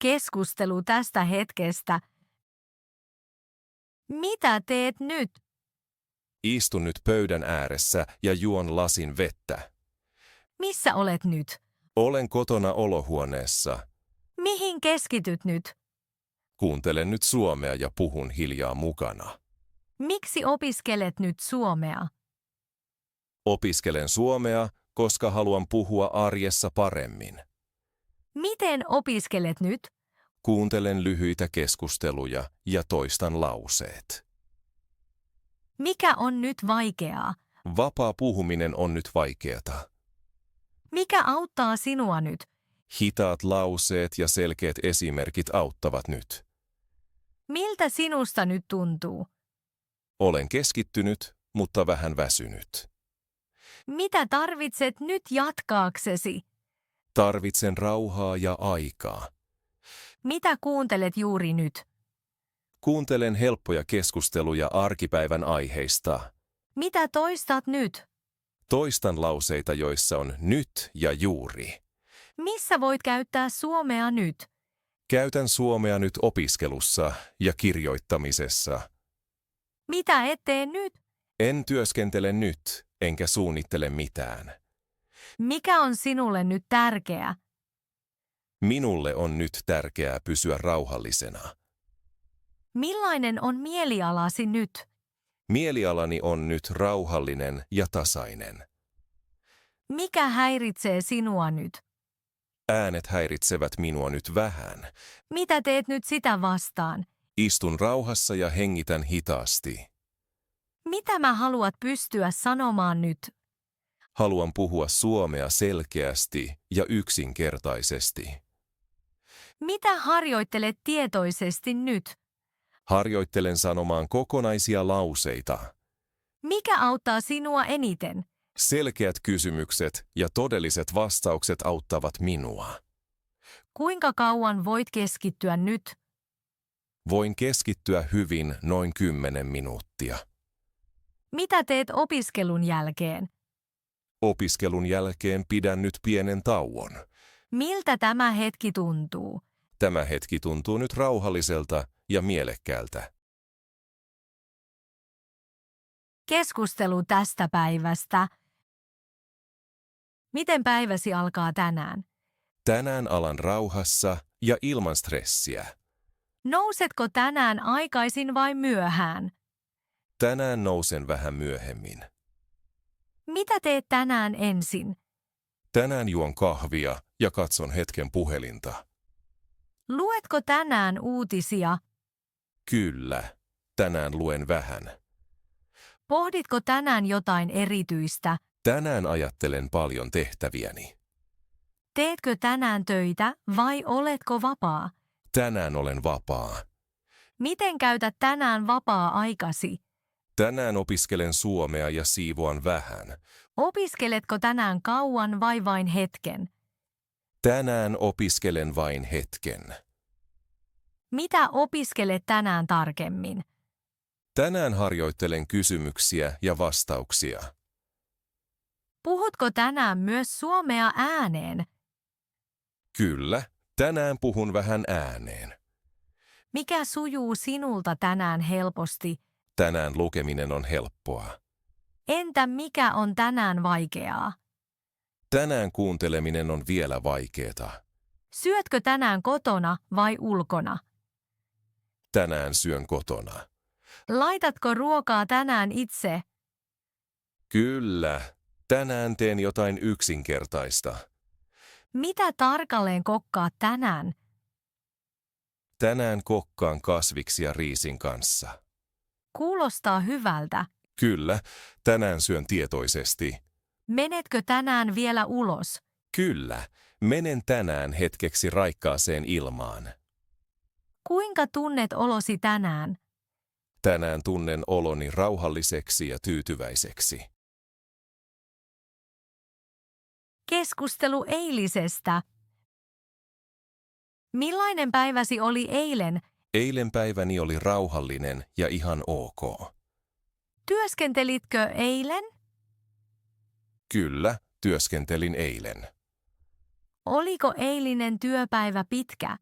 Keskustelu tästä hetkestä. Mitä teet nyt? Istun nyt pöydän ääressä ja juon lasin vettä. Missä olet nyt? Olen kotona olohuoneessa. Mihin keskityt nyt? Kuuntelen nyt suomea ja puhun hiljaa mukana. Miksi opiskelet nyt suomea? Opiskelen suomea, koska haluan puhua arjessa paremmin. Miten opiskelet nyt? Kuuntelen lyhyitä keskusteluja ja toistan lauseet. Mikä on nyt vaikeaa? Vapaa puhuminen on nyt vaikeata. Mikä auttaa sinua nyt? Hitaat lauseet ja selkeät esimerkit auttavat nyt. Miltä sinusta nyt tuntuu? Olen keskittynyt, mutta vähän väsynyt. Mitä tarvitset nyt jatkaaksesi? Tarvitsen rauhaa ja aikaa. Mitä kuuntelet juuri nyt? Kuuntelen helppoja keskusteluja arkipäivän aiheista. Mitä toistat nyt? Toistan lauseita, joissa on nyt ja juuri. Missä voit käyttää suomea nyt? Käytän suomea nyt opiskelussa ja kirjoittamisessa. Mitä et tee nyt? En työskentele nyt, enkä suunnittele mitään. Mikä on sinulle nyt tärkeää? Minulle on nyt tärkeää pysyä rauhallisena. Millainen on mielialasi nyt? Mielialani on nyt rauhallinen ja tasainen. Mikä häiritsee sinua nyt? Äänet häiritsevät minua nyt vähän. Mitä teet nyt sitä vastaan? Istun rauhassa ja hengitän hitaasti. Mitä mä haluat pystyä sanomaan nyt? Haluan puhua suomea selkeästi ja yksinkertaisesti. Mitä harjoittelet tietoisesti nyt? Harjoittelen sanomaan kokonaisia lauseita. Mikä auttaa sinua eniten? Selkeät kysymykset ja todelliset vastaukset auttavat minua. Kuinka kauan voit keskittyä nyt? Voin keskittyä hyvin noin 10 minuuttia. Mitä teet opiskelun jälkeen? Opiskelun jälkeen pidän nyt pienen tauon. Miltä tämä hetki tuntuu? Tämä hetki tuntuu nyt rauhalliselta ja mielekkäältä. Keskustelu tästä päivästä. Miten päiväsi alkaa tänään? Tänään alan rauhassa ja ilman stressiä. Nousetko tänään aikaisin vai myöhään? Tänään nousen vähän myöhemmin. Mitä teet tänään ensin? Tänään juon kahvia ja katson hetken puhelinta. Luetko tänään uutisia? Kyllä, tänään luen vähän. Pohditko tänään jotain erityistä? Tänään ajattelen paljon tehtäviäni. Teetkö tänään töitä vai oletko vapaa? Tänään olen vapaa. Miten käytät tänään vapaa-aikasi? Tänään opiskelen suomea ja siivoan vähän. Opiskeletko tänään kauan vai vain hetken? Tänään opiskelen vain hetken. Mitä opiskelet tänään tarkemmin? Tänään harjoittelen kysymyksiä ja vastauksia. Puhutko tänään myös suomea ääneen? Kyllä, tänään puhun vähän ääneen. Mikä sujuu sinulta tänään helposti? Tänään lukeminen on helppoa. Entä mikä on tänään vaikeaa? Tänään kuunteleminen on vielä vaikeeta. Syötkö tänään kotona vai ulkona? Tänään syön kotona. Laitatko ruokaa tänään itse? Kyllä, tänään teen jotain yksinkertaista. Mitä tarkalleen kokkaat tänään? Tänään kokkaan kasviksia riisin kanssa. Kuulostaa hyvältä. Kyllä, tänään syön tietoisesti. Menetkö tänään vielä ulos? Kyllä, menen tänään hetkeksi raikkaaseen ilmaan. Kuinka tunnet olosi tänään? Tänään tunnen oloni rauhalliseksi ja tyytyväiseksi. Keskustelu eilisestä. Millainen päiväsi oli eilen? Eilen päiväni oli rauhallinen ja ihan ok. Työskentelitkö eilen? Kyllä, työskentelin eilen. Oliko eilinen työpäivä pitkä?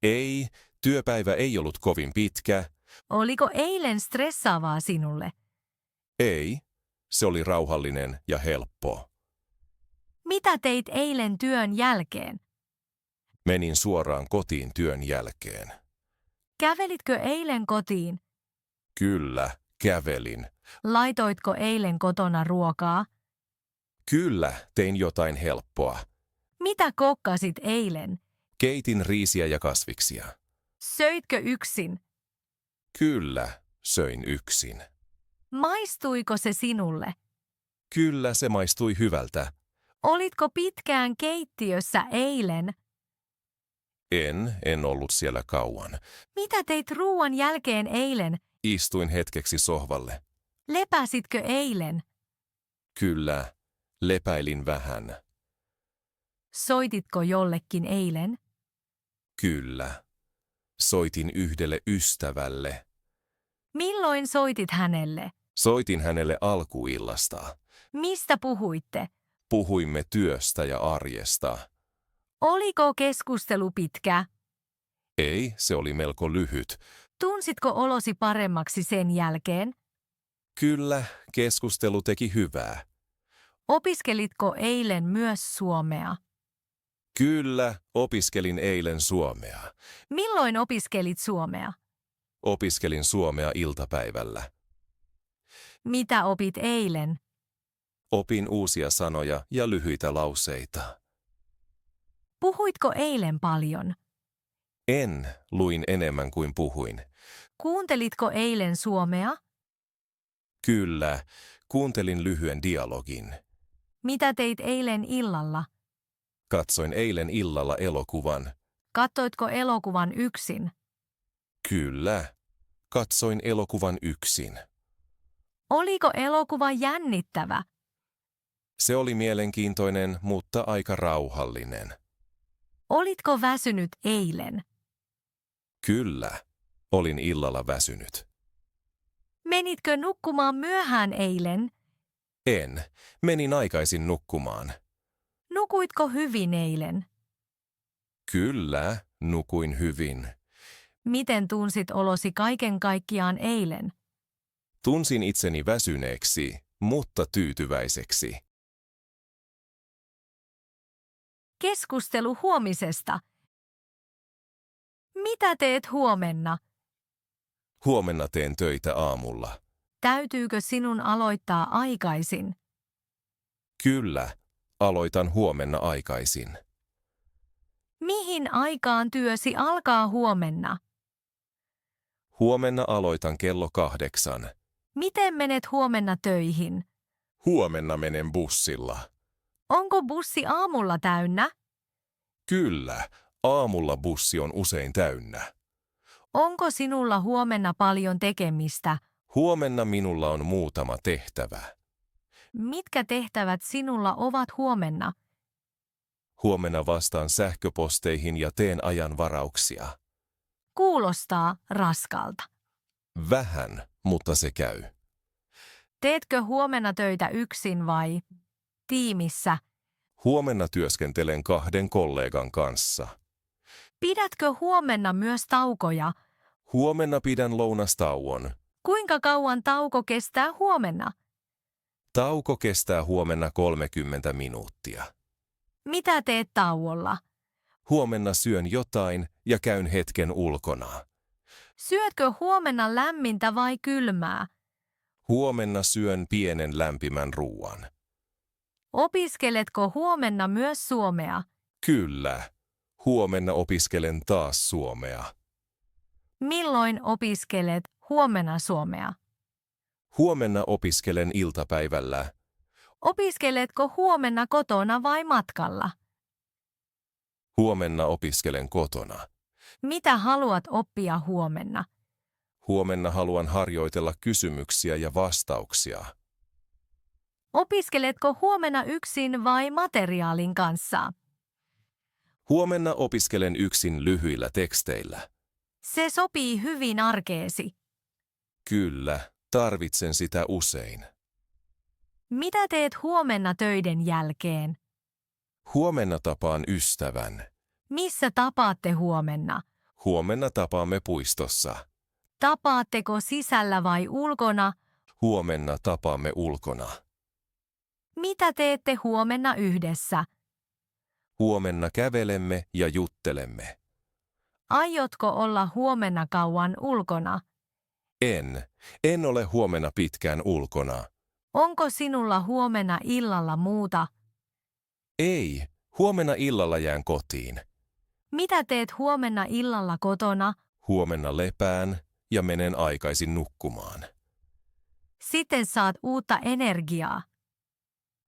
Ei, työpäivä ei ollut kovin pitkä. Oliko eilen stressaavaa sinulle? Ei, se oli rauhallinen ja helppo. Mitä teit eilen työn jälkeen? Menin suoraan kotiin työn jälkeen. Kävelitkö eilen kotiin? Kyllä, kävelin. Laitoitko eilen kotona ruokaa? Kyllä, tein jotain helppoa. Mitä kokkasit eilen? Keitin riisiä ja kasviksia. Söitkö yksin? Kyllä, söin yksin. Maistuiko se sinulle? Kyllä, se maistui hyvältä. Olitko pitkään keittiössä eilen? En ollut siellä kauan. Mitä teit ruuan jälkeen eilen? Istuin hetkeksi sohvalle. Lepäsitkö eilen? Kyllä, lepäilin vähän. Soititko jollekin eilen? Kyllä. Soitin yhdelle ystävälle. Milloin soitit hänelle? Soitin hänelle alkuillasta. Mistä puhuitte? Puhuimme työstä ja arjesta. Oliko keskustelu pitkä? Ei, se oli melko lyhyt. Tunsitko olosi paremmaksi sen jälkeen? Kyllä, keskustelu teki hyvää. Opiskelitko eilen myös suomea? Kyllä, opiskelin eilen suomea. Milloin opiskelit suomea? Opiskelin suomea iltapäivällä. Mitä opit eilen? Opin uusia sanoja ja lyhyitä lauseita. Puhuitko eilen paljon? Luin enemmän kuin puhuin. Kuuntelitko eilen suomea? Kyllä, kuuntelin lyhyen dialogin. Mitä teit eilen illalla? Katsoin eilen illalla elokuvan. Katsoitko elokuvan yksin? Kyllä, katsoin elokuvan yksin. Oliko elokuva jännittävä? Se oli mielenkiintoinen, mutta aika rauhallinen. Olitko väsynyt eilen? Kyllä, olin illalla väsynyt. Menitkö nukkumaan myöhään eilen? Menin aikaisin nukkumaan. Nukuitko hyvin eilen? Kyllä, nukuin hyvin. Miten tunsit olosi kaiken kaikkiaan eilen? Tunsin itseni väsyneeksi, mutta tyytyväiseksi. Keskustelu huomisesta. Mitä teet huomenna? Huomenna teen töitä aamulla. Täytyykö sinun aloittaa aikaisin? Kyllä, aloitan huomenna aikaisin. Mihin aikaan työsi alkaa huomenna? Huomenna aloitan kello 8. Miten menet huomenna töihin? Huomenna menen bussilla. Onko bussi aamulla täynnä? Kyllä, aamulla bussi on usein täynnä. Onko sinulla huomenna paljon tekemistä? Huomenna minulla on muutama tehtävä. Mitkä tehtävät sinulla ovat huomenna? Huomenna vastaan sähköposteihin ja teen ajanvarauksia. Kuulostaa raskalta. Vähän, mutta se käy. Teetkö huomenna töitä yksin vai tiimissä? Huomenna työskentelen 2 kollegan kanssa. Pidätkö huomenna myös taukoja? Huomenna pidän lounastauon. Kuinka kauan tauko kestää huomenna? Tauko kestää huomenna 30 minuuttia. Mitä teet tauolla? Huomenna syön jotain ja käyn hetken ulkona. Syötkö huomenna lämmintä vai kylmää? Huomenna syön pienen lämpimän ruuan. Opiskeletko huomenna myös suomea? Kyllä. Huomenna opiskelen taas suomea. Milloin opiskelet huomenna suomea? Huomenna opiskelen iltapäivällä. Opiskeletko huomenna kotona vai matkalla? Huomenna opiskelen kotona. Mitä haluat oppia huomenna? Huomenna haluan harjoitella kysymyksiä ja vastauksia. Opiskeletko huomenna yksin vai materiaalin kanssa? Huomenna opiskelen yksin lyhyillä teksteillä. Se sopii hyvin arkeesi. Kyllä, tarvitsen sitä usein. Mitä teet huomenna töiden jälkeen? Huomenna tapaan ystävän. Missä tapaatte huomenna? Huomenna tapaamme puistossa. Tapaatteko sisällä vai ulkona? Huomenna tapaamme ulkona. Mitä teette huomenna yhdessä? Huomenna kävelemme ja juttelemme. Aiotko olla huomenna kauan ulkona? En ole huomenna pitkään ulkona. Onko sinulla huomenna illalla muuta? Ei, huomenna illalla jään kotiin. Mitä teet huomenna illalla kotona? Huomenna lepään ja menen aikaisin nukkumaan. Sitten saat uutta energiaa.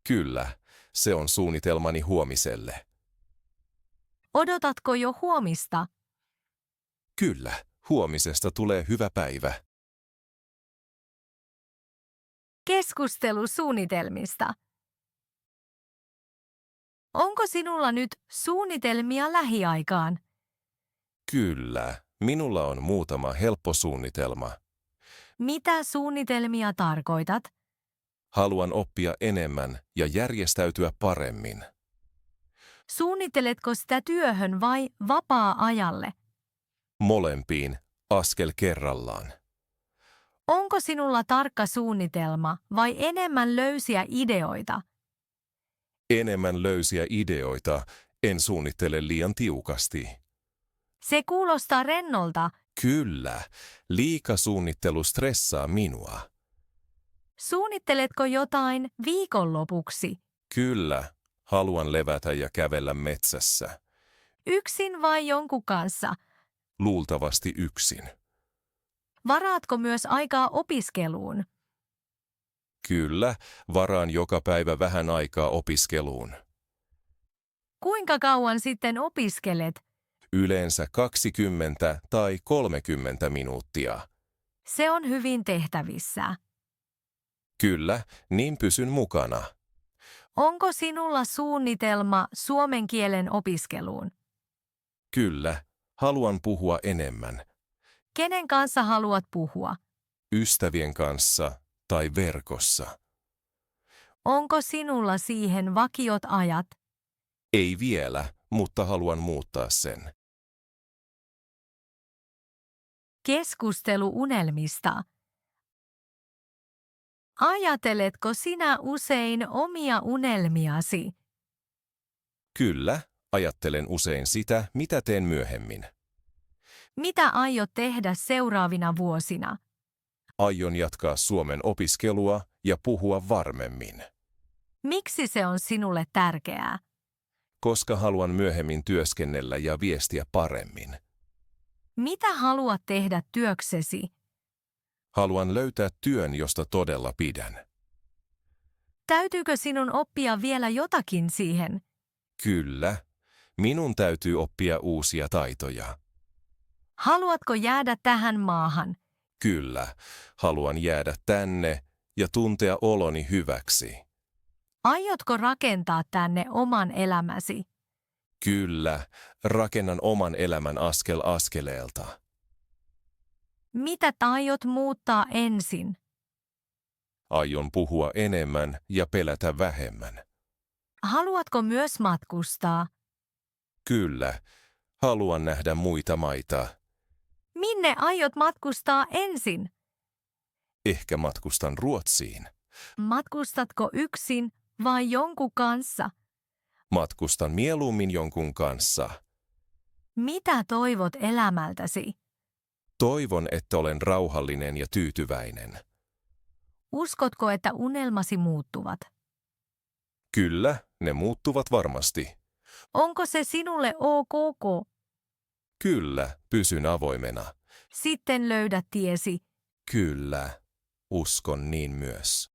Kyllä, se on suunnitelmani huomiselle. Odotatko jo huomista? Kyllä, huomisesta tulee hyvä päivä. Keskustelu suunnitelmista. Onko sinulla nyt suunnitelmia lähiaikaan? Kyllä, minulla on muutama helppo suunnitelma. Mitä suunnitelmia tarkoitat? Haluan oppia enemmän ja järjestäytyä paremmin. Suunnitteletko sitä työhön vai vapaa-ajalle? Molempiin, askel kerrallaan. Onko sinulla tarkka suunnitelma vai enemmän löysiä ideoita? Enemmän löysiä ideoita, en suunnittele liian tiukasti. Se kuulostaa rennolta. Kyllä, liikasuunnittelu stressaa minua. Suunnitteletko jotain viikonlopuksi? Kyllä, haluan levätä ja kävellä metsässä. Yksin vai jonkun kanssa? Luultavasti yksin. Varaatko myös aikaa opiskeluun? Kyllä, varaan joka päivä vähän aikaa opiskeluun. Kuinka kauan sitten opiskelet? Yleensä 20 tai 30 minuuttia. Se on hyvin tehtävissä. Kyllä, niin pysyn mukana. Onko sinulla suunnitelma suomen kielen opiskeluun? Kyllä, haluan puhua enemmän. Kenen kanssa haluat puhua? Ystävien kanssa tai verkossa. Onko sinulla siihen vakiot ajat? Ei vielä, mutta haluan muuttaa sen. Keskustelu unelmista. Ajateletko sinä usein omia unelmiasi? Kyllä, ajattelen usein sitä, mitä teen myöhemmin. Mitä aiot tehdä seuraavina vuosina? Aion jatkaa suomen opiskelua ja puhua varmemmin. Miksi se on sinulle tärkeää? Koska haluan myöhemmin työskennellä ja viestiä paremmin. Mitä haluat tehdä työksesi? Haluan löytää työn, josta todella pidän. Täytyykö sinun oppia vielä jotakin siihen? Kyllä, minun täytyy oppia uusia taitoja. Haluatko jäädä tähän maahan? Kyllä, haluan jäädä tänne ja tuntea oloni hyväksi. Aiotko rakentaa tänne oman elämäsi? Kyllä, rakennan oman elämän askel askeleelta. Mitä aiot muuttaa ensin? Aion puhua enemmän ja pelätä vähemmän. Haluatko myös matkustaa? Kyllä, haluan nähdä muita maita. Minne aiot matkustaa ensin? Ehkä matkustan Ruotsiin. Matkustatko yksin vai jonkun kanssa? Matkustan mieluummin jonkun kanssa. Mitä toivot elämältäsi? Toivon, että olen rauhallinen ja tyytyväinen. Uskotko, että unelmasi muuttuvat? Kyllä, ne muuttuvat varmasti. Onko se sinulle ok? Kyllä, pysyn avoimena. Sitten löydät tiesi. Kyllä, uskon niin myös.